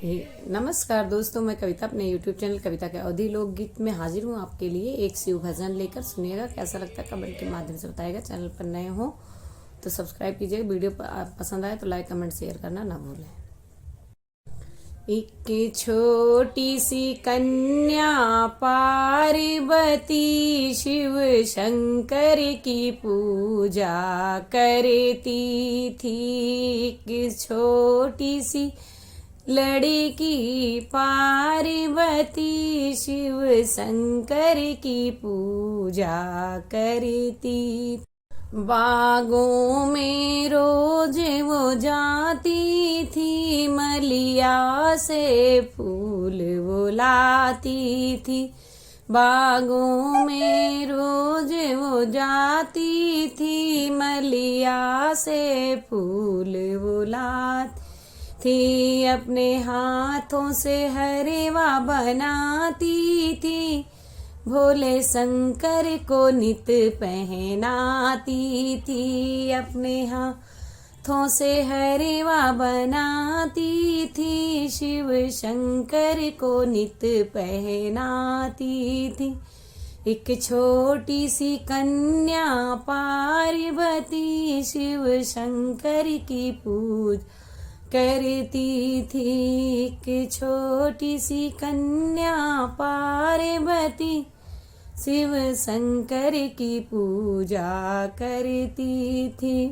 नमस्कार दोस्तों, मैं कविता अपने YouTube चैनल कविता के अवधि लोकगीत में हाजिर हूँ आपके लिए एक शिव भजन लेकर। सुनिएगा, कैसा लगता है कमेंट के माध्यम से बताइएगा। चैनल पर नए हो तो सब्सक्राइब कीजिएगा। वीडियो पसंद आए तो लाइक कमेंट शेयर करना ना भूलें। एक छोटी सी कन्या पार्वती शिव शंकर की पूजा करती थी। एक छोटी सी लड़की पार्वती शिव शंकर की पूजा करती। बागों में रोज वो जाती थी, मलिया से फूल वो लाती थी। बागों में रोज वो जाती थी, मलिया से फूल वो लाती थी। अपने हाथों से हरवा बनाती थी, भोले शंकर को नित पहनाती थी। अपने हाथों से हरवा बनाती थी, शिव शंकर को नित पहनाती थी। एक छोटी सी कन्या पार्वती शिव शंकर की पूजा करती थी। एक छोटी सी कन्या पार्वती शिव शंकर की पूजा करती थी।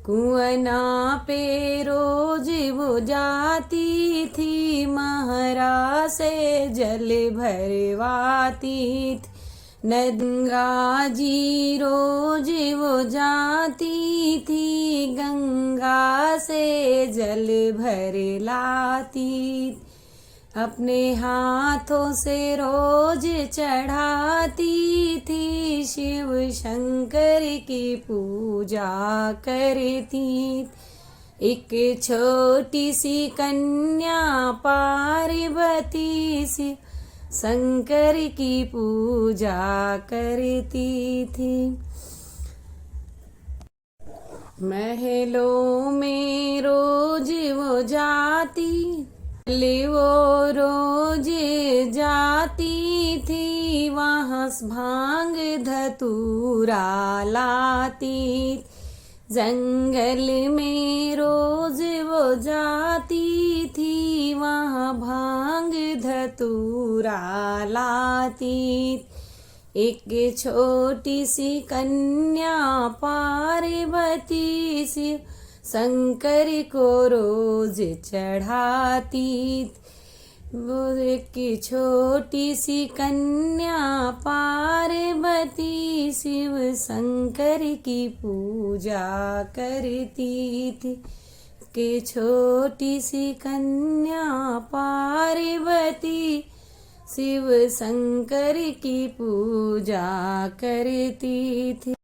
कुआं पे रोज वो जाती थी, महरा से जल भरवाती थी। गंगा जी रोज वो जाती थी, गंगा से जल भर लाती। अपने हाथों से रोज चढ़ाती थी, शिव शंकर की पूजा करती। एक छोटी सी कन्या पार्वती सी शंकर की पूजा करती थी। महलों में रोज वो जाती, वो रोज जाती थी, वहाँ भांग धतूरा लाती। जंगल में रोज वो जाती थी, वहाँ भांग धतूरा लाती। एक छोटी सी कन्या पार्वती शिव शंकर को रोज चढ़ाती। वो एक छोटी सी कन्या पार्वती शिव शंकर की पूजा करती थी। के छोटी सी कन्या पार्वती शिव शंकर की पूजा करती थी।